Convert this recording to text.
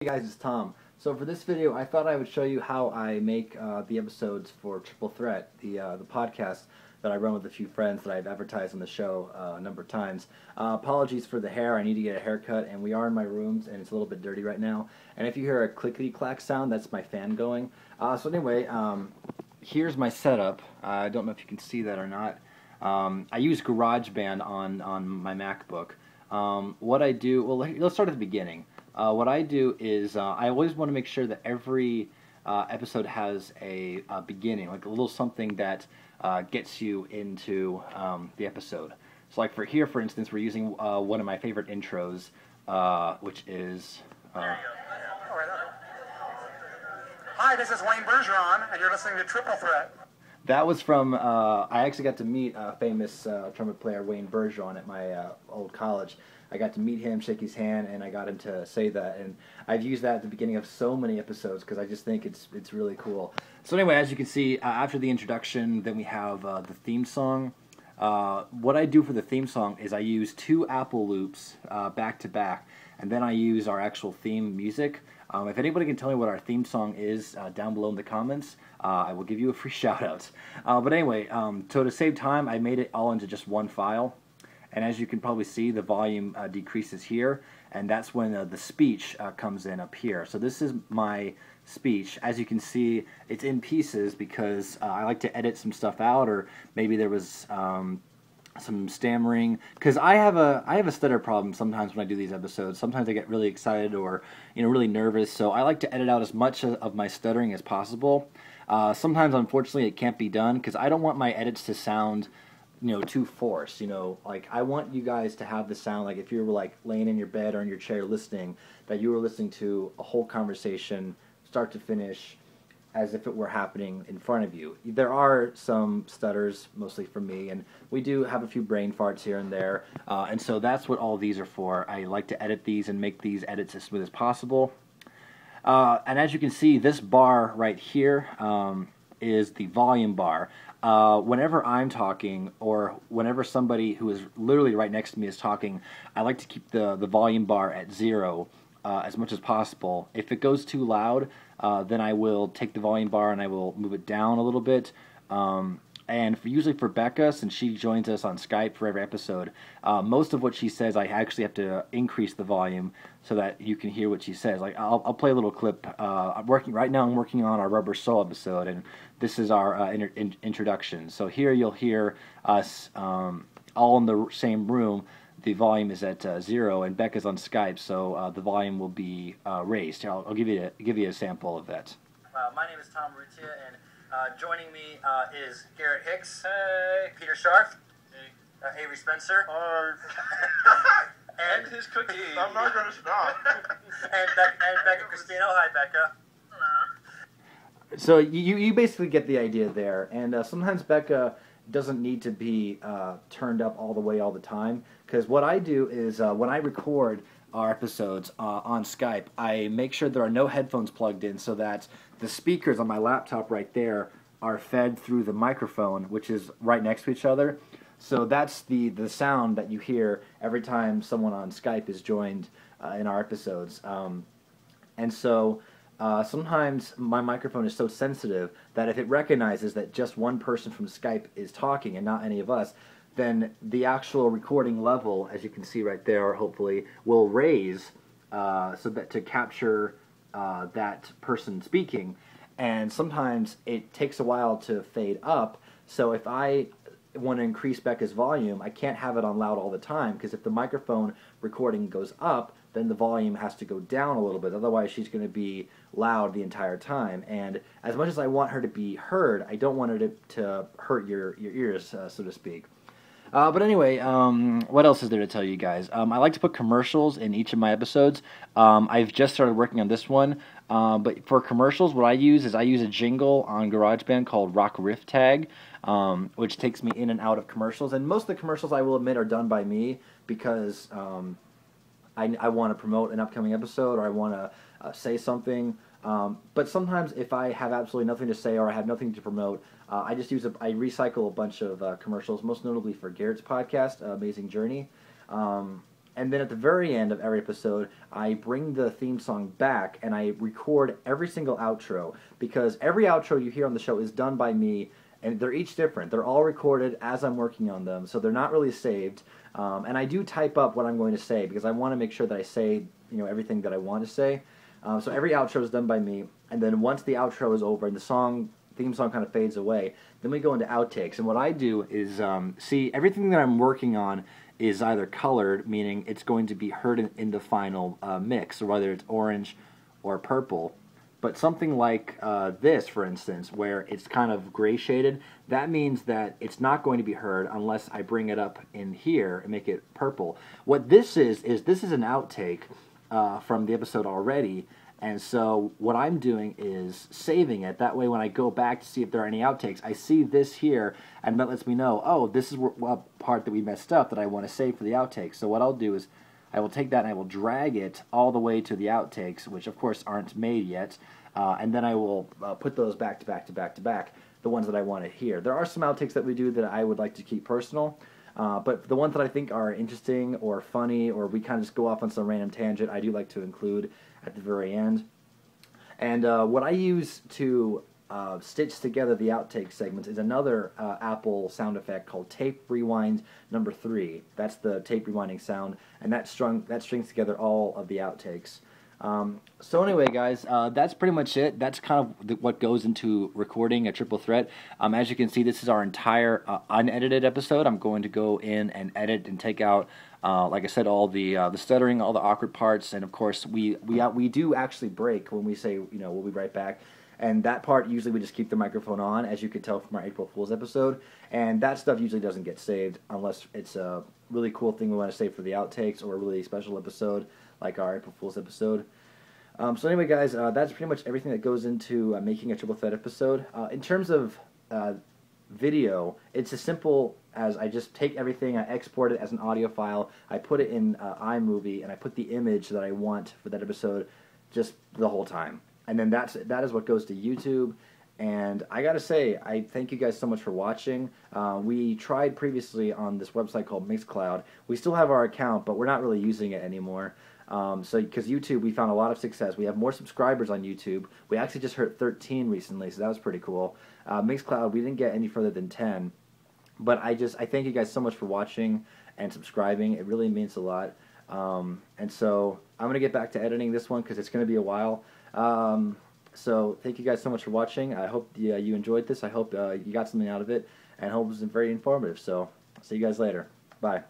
Hey guys, it's Tom. So for this video, I thought I would show you how I make the episodes for Triple Threat, the podcast that I run with a few friends that I've advertised on the show a number of times. Apologies for the hair. I need to get a haircut, and we are in my rooms, and it's a little bit dirty right now. And if you hear a clickety-clack sound, that's my fan going. So anyway, here's my setup. I don't know if you can see that or not. I use GarageBand on my MacBook. What I do, well, let's start at the beginning. What I do is I always want to make sure that every episode has a beginning, like a little something that gets you into the episode. So like for instance, we're using one of my favorite intros, which is... Hi, this is Wayne Bergeron, and you're listening to Triple Threat. That was from, I actually got to meet a famous trumpet player, Wayne Bergeron, at my old college. I got to meet him, shake his hand, and I got him to say that. And I've used that at the beginning of so many episodes because I just think it's really cool. So anyway, as you can see, after the introduction, then we have the theme song. What I do for the theme song is I use 2 Apple loops back to back, and then I use our actual theme music. If anybody can tell me what our theme song is down below in the comments, I will give you a free shout out. But anyway, so to save time, I made it all into just one file. And as you can probably see, the volume decreases here, and that's when the speech comes in up here. So this is my speech. As you can see, it's in pieces because I like to edit some stuff out, or maybe there was some stammering, because I have a stutter problem sometimes when I do these episodes. Sometimes I get really excited or really nervous, so I like to edit out as much of my stuttering as possible. Sometimes, unfortunately, it can't be done because I don't want my edits to sound too forced. Like I want you guys to have the sound like if you were like laying in your bed or in your chair listening, that you were listening to a whole conversation start to finish as if it were happening in front of you. There are some stutters, mostly from me, and we do have a few brain farts here and there, and so that's what all these are for. I like to edit these and make these edits as smooth as possible. And as you can see, this bar right here is the volume bar. Whenever I'm talking, or whenever somebody who is literally right next to me is talking, I like to keep the volume bar at 0 as much as possible. If it goes too loud, then I will take the volume bar and I will move it down a little bit. And usually for Becca, since she joins us on Skype for every episode, most of what she says I actually have to increase the volume so that you can hear what she says. Like I'll play a little clip. I'm working on our Rubber Soul episode, and this is our introduction. So here you'll hear us all in the same room. The volume is at 0, and Becca's on Skype, so the volume will be raised. Here, I'll give you a sample of that. My name is Tom Rutia, and joining me is Garrett Hicks, hey. Peter Scharf, hey. Avery Spencer, and his cookie. I'm not going to stop. and Becca Cristino. Hi, Becca. Hello. So you basically get the idea there, and sometimes Becca doesn't need to be turned up all the way all the time, because what I do is when I record our episodes on Skype, I make sure there are no headphones plugged in so that the speakers on my laptop right there are fed through the microphone, which is right next to each other. So that's the sound that you hear every time someone on Skype is joined in our episodes. And so sometimes my microphone is so sensitive that if it recognizes that just one person from Skype is talking and not any of us, then the actual recording level, as you can see right there, hopefully, will raise so that to capture that person speaking. And sometimes it takes a while to fade up, so if I want to increase Becca's volume, I can't have it on loud all the time, because if the microphone recording goes up, then the volume has to go down a little bit, otherwise she's going to be loud the entire time. And as much as I want her to be heard, I don't want her to hurt your ears, so to speak. But anyway, what else is there to tell you guys? I like to put commercials in each of my episodes. I've just started working on this one, but for commercials, what I use is I use a jingle on GarageBand called Rock Riff Tag, which takes me in and out of commercials. And most of the commercials, I will admit, are done by me because I want to promote an upcoming episode, or I want to say something. But sometimes if I have absolutely nothing to say or I have nothing to promote, I recycle a bunch of commercials, most notably for Garrett's podcast, Amazing Journey. And then at the very end of every episode, I bring the theme song back and I record every single outro, because every outro you hear on the show is done by me, and they're each different. They're all recorded as I'm working on them, so they're not really saved. And I do type up what I'm going to say because I want to make sure that I say, everything that I want to say. So every outro is done by me, and then once the outro is over and the theme song kind of fades away, then we go into outtakes. And what I do is, see, everything that I'm working on is either colored, meaning it's going to be heard in the final mix, or whether it's orange or purple. But something like this, for instance, where it's kind of gray shaded, that means that it's not going to be heard unless I bring it up in here and make it purple. What this is an outtake from the episode already, and so what I'm doing is saving it. That way when I go back to see if there are any outtakes, I see this here, and that lets me know, oh, this is what part that we messed up that I want to save for the outtakes. So what I'll do is I will take that and I will drag it all the way to the outtakes, which of course aren't made yet, and then I will put those back to back to back to back, the ones that I want to hear. There are some outtakes that we do that I would like to keep personal, but the ones that I think are interesting or funny, or we kind of just go off on some random tangent, I do like to include at the very end. And what I use to stitch together the outtake segments is another Apple sound effect called Tape Rewind number 3. That's the tape rewinding sound, and that strings together all of the outtakes. So anyway, guys, that's pretty much it. That's kind of what goes into recording a Triple Threat. As you can see, this is our entire unedited episode. I'm going to go in and edit and take out, like I said, all the stuttering, all the awkward parts, and of course we do actually break when we say, we'll be right back. And that part, usually we just keep the microphone on, as you could tell from our April Fool's episode. And that stuff usually doesn't get saved unless it's a really cool thing we want to save for the outtakes, or a really special episode like our April Fool's episode. So anyway, guys, that's pretty much everything that goes into making a Triple Threat episode. In terms of video, it's as simple as I just take everything, I export it as an audio file, I put it in iMovie, and I put the image that I want for that episode just the whole time. And then that is what goes to YouTube. And I gotta say, I thank you guys so much for watching. We tried previously on this website called Mixcloud. We still have our account, but we're not really using it anymore. Because YouTube, we found a lot of success. We have more subscribers on YouTube. We actually just hit 13 recently, so that was pretty cool. Mixcloud, we didn't get any further than 10. But I thank you guys so much for watching and subscribing. It really means a lot. And so I'm going to get back to editing this one because it's going to be a while. So thank you guys so much for watching. I hope you enjoyed this. I hope you got something out of it, and I hope it was very informative. So I'll see you guys later. Bye.